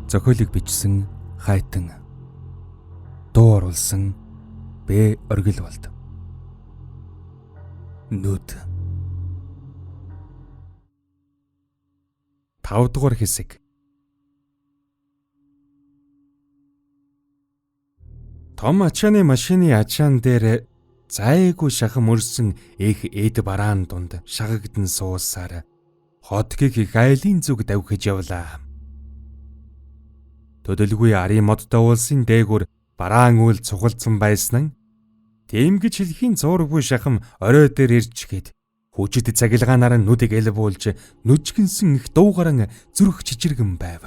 Зохиолыг бичсэн Хайтан. Дуу оруулсан Б. Оргилвалд. Нүд. 5 дугаар хэсэг. Том ачааны машины ачаан дээр зайгүй шахам өрсөн их эд бараан дунд шагагдан суусаар хотгийг их айлын зүг давхиж явлаа. Төдөлгүй арын модтой улсын дээгүр бараан үйл цугалцсан байсан. Тийм гэж хэлхийн зургүй шахам орой дээр ирж гээд хүчит цагилгаанаар нүдийг элбүүлж нүжгэнсэн их дуугаран зүрх чичиргэн байв.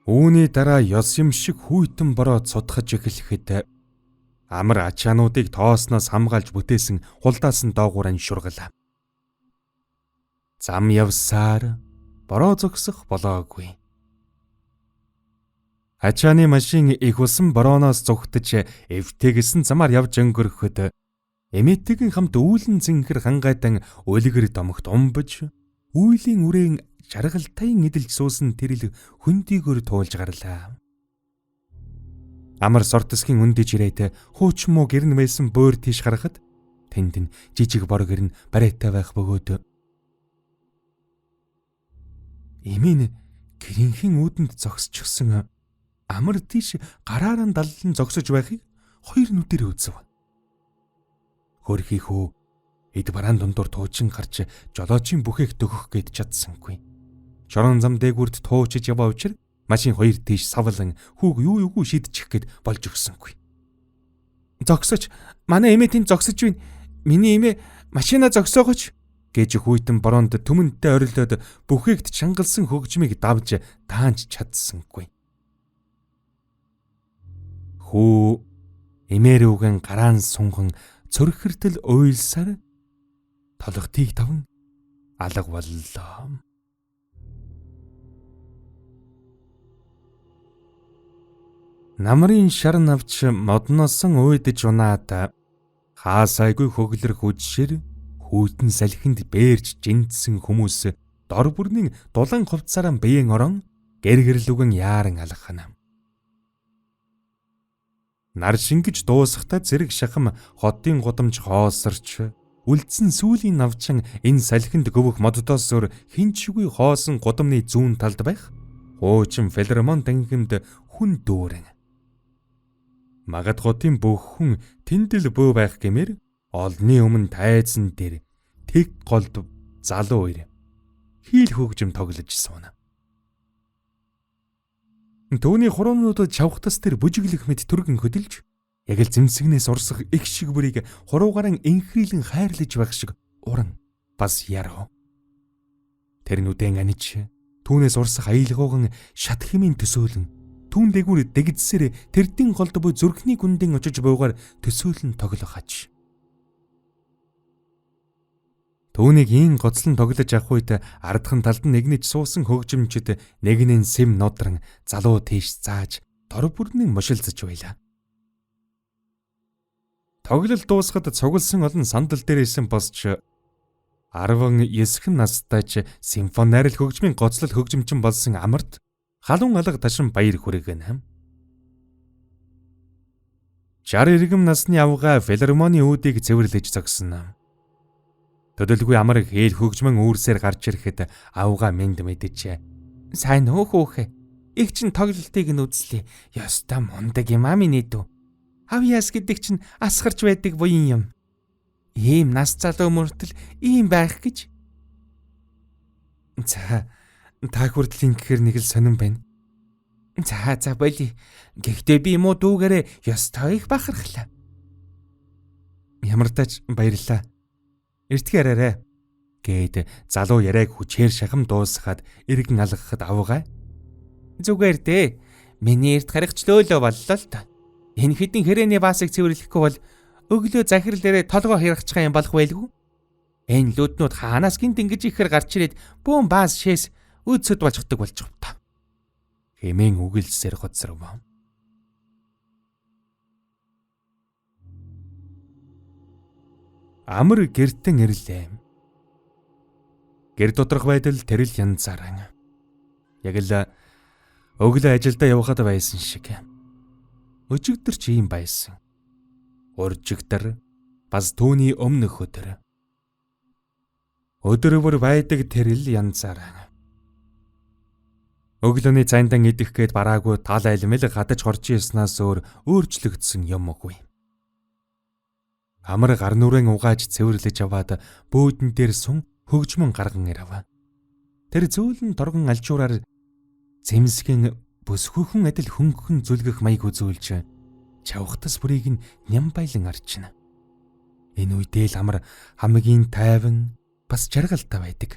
Үүний дараа ёс юм шиг хүйтэн бороо цутгаж эхлэхэд амар ачаануудыг тоосноос хамгаалж бүтээсэн хулдаасан доогуур шургалаа. Зам явсаар бороо зогсох болоогүй. Ачааны машин их усан борооноос зүгтэж эвтэйгсэн замаар явж өнгөрөхөд эмээтэйгэн хамт үүлэн зинхэр хангайтан үлгэр домогт умбаж үйлийн үрээн жаргалтайн эдэлж суусан тэрэл хөндийгөр туулж гарлаа. Амар сортосгийн үндэж ирээд хууч муу гэрн байсан бөөр тийш гарахад тэнд нь жижиг бор гэрн барайтай байх бөгөөд эмийн гэрийнхэн үүдэнд зогсчихсон амар тийш гараараа даллан зогсож байхыг хоёр нүдээр үзв. Хөрхийхүү эд бараан дундуур туучин гарч жолоочийн бүхээх дөгөх гээд чадсангүй. Шорон зам дээгүрд туучиж яваа учир машин хоёр тийш савлан хүүг юу юугүй шидчих гээд болж өгсөнгүй. Зогсож манай эмээ тэнд зогсож байна. Миний эмээ машина зогсоогооч гэж хүйтэн бороонд түмэнтэй орилоод бүхээгт чангалсан хөгжмийг давж таанч чадсангүй. Хүү эмээрүүгэн гараан сунхан цөрхөртөл уйлсаар толготыг таван алга боллоо. Намрын шар навч модносон уйдж унаад хаасайгүй хөглөрх үдшэр хүйтэн салхинд бээрж жинтсэн хүмүүс дор бүрний дулаан хувцаараа биеэн орон гэргэрлүгэн яаран алхана. Нар шингэж дуусахтаа зэрэг шахам хотын гудамж хоосорч үлдсэн сүүлийн навчин энэ салхинд гөвөх моддоос өөр хинчгүй хоосон гудамны зүүн талд байх хуучин филармон тангимд хүн дүүрэн. Магадготын бүх хүн тэндэл бөө байх гэмээр олны өмнө тайзан дээр тэг голд залуу ир хийл хөгжим тоглож сууна. Төвний хуруунуудад чавхтас дээр бүжиглэх мэт түргэн хөдөлж яг л зэмсэгнээс урсах их шиг бүрийг хуруугаран инхрийлэн хайрлаж байх шиг уран бас ярав. Тэр нүдэн аниж түүнээс урсах аялгауган шат хэмээн төсөөлөн түүн дээгүүр дэгдсээр тэрдийн голд буй зүрхний гүндэн очиж буугаар төсөөлөн тоглох аж. Түүнийг ийн гоцлон тоглож авах үед ардхан талд нь нэгнэж суусан хөгжимчд нэгнэн сэм нодрон залуу тийш зааж дор бүрний мушилзаж байлаа. Тоглол дуусахад цугласан олон сандал дээр исэн босч 19 настайч симфониар л хөгжмийн гоцлол хөгжимчин болсон амарт халуун алга ташин баяр хүрэгэн. 60 иргэм насны авгаа филармоны үүдийг цэвэрлэж зогсно. Төдөлгүй амар хээл хөгжмөн үүрсээр гарч ирэхэд авгаа мэд мэдэж сайн хөөхөө их чин тоглолтыг нь үзлээ. Ёстой мундаг юм аа миний дүү. Авьяас гэдэг чинь асгарч байдаг буян юм. Ийм нас залуу мөртөл ийм байх гэж. За та хүрдлийн гэхэр нэг л сонирн байна. За боли. Гэхдээ би муу дүүгээрээ ёстой их бахархлаа. Ямар тач баярлаа. Эртгээ араарай гээд залуу яриаг хүчээр шахам дуусгаад иргэн алгахад авгаа. Зүгээр дээ. Миний эрт гарагчлөөлөө боллоо л та. Энэ хэдин хэрээний баасыг цэвэрлэхгүй бол өглөө захирлаараа толгой хэрэгчих юм болох байлгүй. Энэ лүднүүд хаанаас гинт ингэж ихээр гарч ирээд бүүн баас шээс үдсэд болчихдаг болж байгаа. Хэмээн үгэлсээр гоцров. Амар гэртэн ирлээ. Гэр доторх байдал тэрл янзаараа. Яг л өглөө ажилдаа явхад байсан шиг. Өчигдөр ч ийм байсан. Уржигдэр бас түүний өмнөх өдөр. Өдөр бүр байдаг тэрл янзаараа. Өглөөний цайндан идэх гээд бараагүй таалайлмэл хадаж хорж яснаас өөрчлөгдсөн юм уугүй. Амар гар нүрэн угааж цэвэрлэж аваад бөөдөн дээр сун хөгжмөн гарган ирав. Тэр зөөлөн торгон алжуураар зэмсгэн бүсгүйхэн адил хөнгөн зүлгэх маяг үзүүлж чавхтас бүрийг нь ням байлан арчна. Энэ үедээ л амар хамгийн тайван бас жаргалтай байдаг.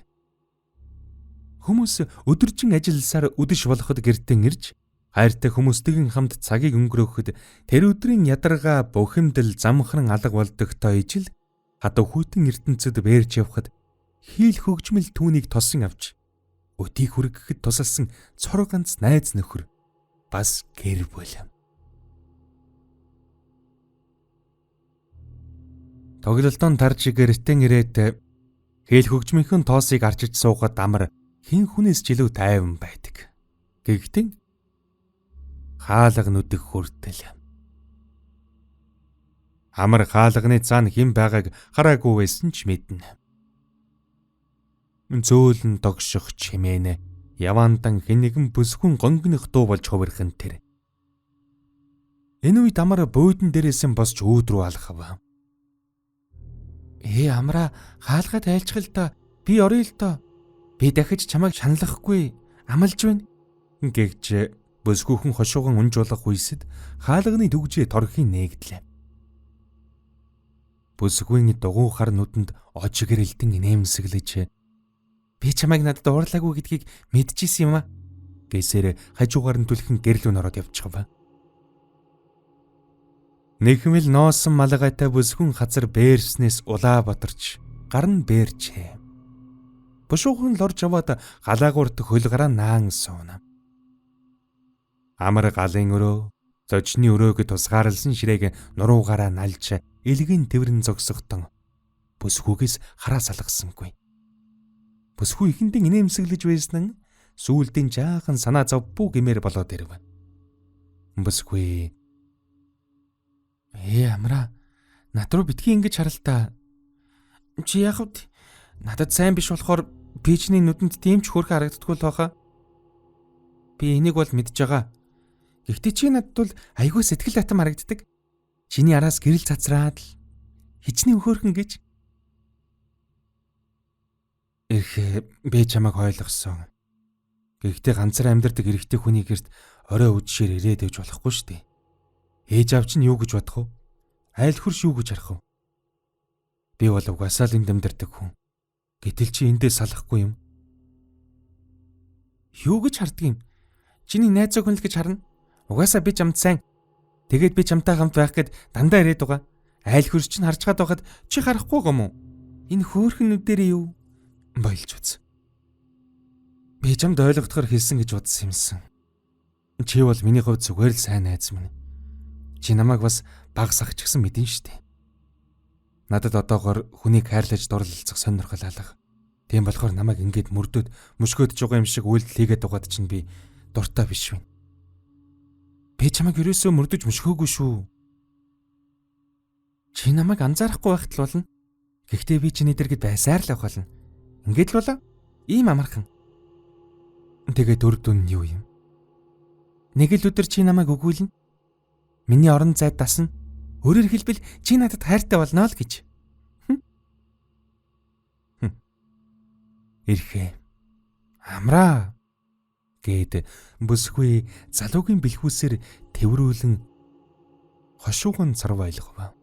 Хүмүүс өдөржин ажилласаар үдэш болоход гэртэн ирж хайртай хүмүүстэйгэн хамт цагийг өнгөрөөхөд тэр өдрийн ядаргаа бухимдал замхран алга болдогтой ижил хадав хүйтэн ертөнцөд бээрж явхад хийл хөгжмөл түүнийг тосон авч өдийг хүргэхэд тусалсан цор ганц найз нөхөр бас гэр бүл. Тоглолтон тарж гэртэн ирээд хийл хөгжмийнхэн тоосыг арчиж суугаад амар хин хүнээс ч илүү тайван байдаг. Гэхдээ хаалга нүдэх хүртэл. Амар хаалганы цаана хэн байгааг хараагүй байсан ч мэднэ. Зөөлөн догших чимээнэ яваандан хэн нэгэн бүсгүн гонгных дуу болж хувирхан тэр. Энэ үед амар буудан дээрээс нь босч өөд рүү алхав. Амраа хаалгаад айлчгал та би орё л доо. Би дахиж чамайг шаналлахгүй амлаж байна гэж бүсгүйхэн хошууган унж болох үесэд хаалганы дүгжээ торхийн нээгдлээ. Бүсгүйн дугуй хар нүдэнд ожигэрэлтэн инээмсэглэж би чамайг надад уурлаагүй гэдгийг мэдчихсэн юм а гэсээр хажуугаар нь түлхэн гэрэл рүү ороод явчихав. Нэхмэл ноосон малгайтай бүсгүн хазар бээрснээс улаа батарч гар нь бээрчээ. Бушуухан л орж аваад галаагуурт хөлгараа наан сууна. Амар галын өрөө, зочны өрөөгд тусгаарлсан ширээг нуруугаараа налж элгийн тэврэн зогсохтон бүсгүйгээс хараа салгасангүй. Бүсгүй ихэндэн инээмсэглэж байсан нь сүүлдийн жаахан санаа зовбуу гэмээр болоод ирв. Бүсгүй амраа над руу битгий ингэж харалтаа. Чи яахвд надад сайн биш болохоор пичний нүдэнд тийм ч хөрхө харагддаггүй л байхаа. Би энийг бол мэдж байгаа. Гэхдээ чи надад бол айгүй сэтгэл татам харагддаг. Чиний араас гэрэл цацраад л хичнээн хөөрхөн гэж. Би чамайг ойлгосон. Гэхдээ ганцаар амьдардаг эрэгтэй хүний гэрт орой үдшээр ирээд өвж болохгүй шүү дээ. Ээж аав чинь юу гэж бодох вэ? Айл хөрш юу гэж харах вэ? Би бол угаасаа л энд амьдардаг хүн. Гэтэл чи эндээ салахгүй юм. Юу гэж харддаг юм? Чиний найз хүн л гэж харна. Угаасаа би чамд сайн. Тэгээд би чамтай хамт байх гэд дандаа ирээд байгаа. Айл хөрш чинь харж гад байхад чи харахгүй юм уу? Энэ хөөхнүүдээр юу бойлж үз. Би чамд ойлгохдохоор хэлсэн гэж бодсон юмсан. Чи бол миний хувьд зүгээр л сайн найз минь. Чи намайг бас баг сах ч гэсэн мэдэн штэ. Надад одоогоор хүнийг хайрлаж дурлалцах сонирхол алга. Тийм болохоор намайг ингээд мөрдөд мөшгөөд жугаа юм шиг үйлдэл хийгээд байгаад чинь би дуртай биш вэ. Би чамайг ерөөсөө мөрдөж мөшгөөгүй шүү. Чи намайг анзаарахгүй байхад л болно. Гэхдээ би чиний дэргэд байсаар л авах болно. Ингээд л болоо. Ийм амархан. Тэгээд дөр дүн юу юм? Нэг л өдөр чи намайг өгүүлнэ. Миний орон зайд дасна. Өөрөөр хэлбэл чи надад хайртай болно л гэж. Ирхээ. Амраа гэд бүсгүй залуугийн бэлхүүсээр тэврүүлэн хошууган царв байлгав.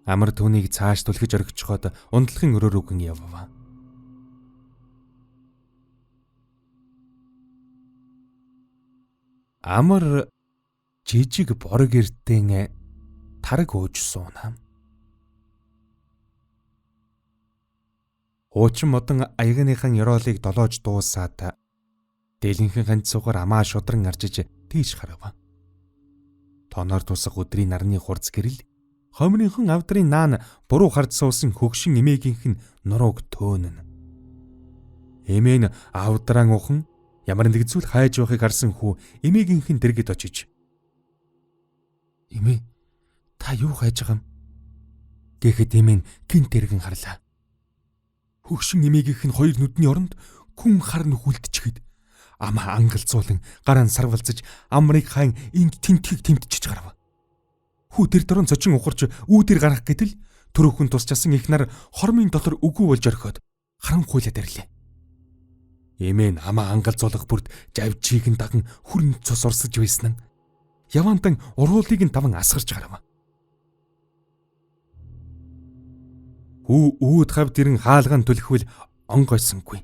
Амар түүнийг цааш түлхэж оргичхоод унтлахын өрөө рүүгэн явв. Амар жижиг борог эртэн тараг ууж сууна. Хуучин модон аягныхан ёроолыг долоож дуусаад дээлинхэн ганцуугаар амаа шудран арчиж тийш харав. Тоноор тусах өдрийн нарны хурц гэрэл хомрынхон авдрын наан буруу хард суусан хөгшин эмээгийнх нь нурууг төөнөн. Эмээ нь авдран ухан ямар нэг зүйл хайж байхыг харсан хүү эмээгийнх нь дэргэд очиж "Эмээ, та юу хайж байгаа юм?" гэхэд эмээ нь гинт эргэн харлаа. Хөгшин эмээгийнх нь хоёр нүдний оронд күн хар нүхүлдчихэд амаа ангалзуулан гараа сарвалзаж амрыг хайн энд тэмтгийг тэмтчиж гарав. Хүү тэр дөрөн цочин ухарч үүдэр гарах гэтэл төрөөхөн тусчсан их нар хормын дотор үгүй болж орхиод харанхуйлаад ирлээ. Эмээ нь амаа ангалзуулах бүрд жавжийг нь даган хүрэн цус урсаж байсан нь яваантан уруулыг нь даван асгарч гарав. Хүү үүд хавд ирэн хаалгаан түлхвэл онгойсонгүй.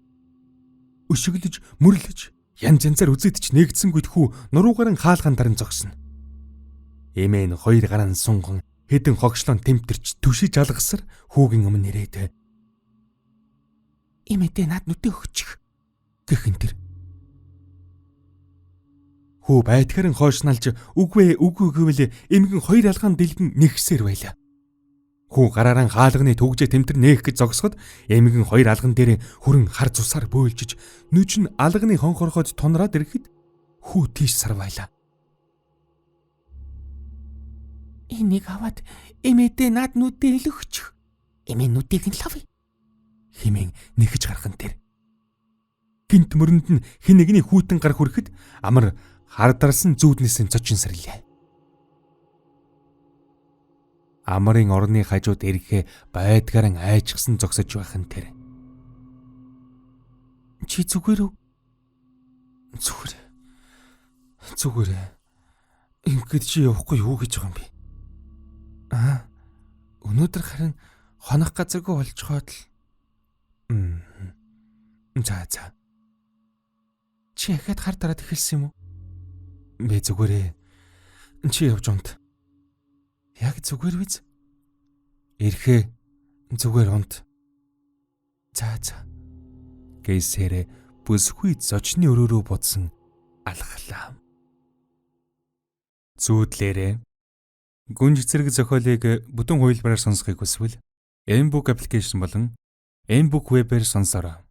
Өшөглөж, мөрлөж, янз янзаар үзэдч нэгдсэнгүйд хүү нуруугаар нь хаалгаан даран зогсно. Эмээ нь хоёр гараа сунган хэдэн хогшлон тэмтэрч түшиж алгасар хүүгийн өмнө ирээд "Эмээдээ над нүдэ өгчих" гэхин тэр. Хүү байдгаараа хойшналж үгүй гэвэл эмгэн хоёр алгаан дэлгэн нэгсээр байлаа. Хүү гараараа хаалганы төгжээ тэмтэр нээх гэж зогсоход эмгэн хоёр алган дээр хүрэн хар цусаар бөөлжиж нүж нь алганы хонхорхоод тунраад ирэхэд хүү тийш сарвайлаа. "Энийг аваад эмээдээ над нүдээ илгөчих. Эмээ нүдийг нь лавь" хэмээн нэхэж гархан тэр. Гинт мөрөнд нь хэн нэгний хүүтэн гар хүрэхэд амар хардарсан зүүднээс нь цочин сарлээ. Амрын орны хажууд ирэхээ байдгаараа айчгсан зогсож байхын тэр. "Чи зүгээр үү?" Зүгээр. Ингээд чи явахгүй юу гэж байгаа юм бэ? Өнөөдөр харин хонох газаргүй болцоход л. За. Чи ахаад хар дараад эхэлсэн юм уу? Би зүгээрээ. Чи явж унт. Яг зүгээр биз? Ирэхээ зүгээр унт. За. Гэсээрээ бүсгүй зочны өрөөрөө бутсан алхлаа. Зүүдлээрээ гүнж зэрэг зохиолыг бүтэн хувилбараар сонсохыг хүсвэл Mbook аппликейшн болон Mbook вебээр сонсороо.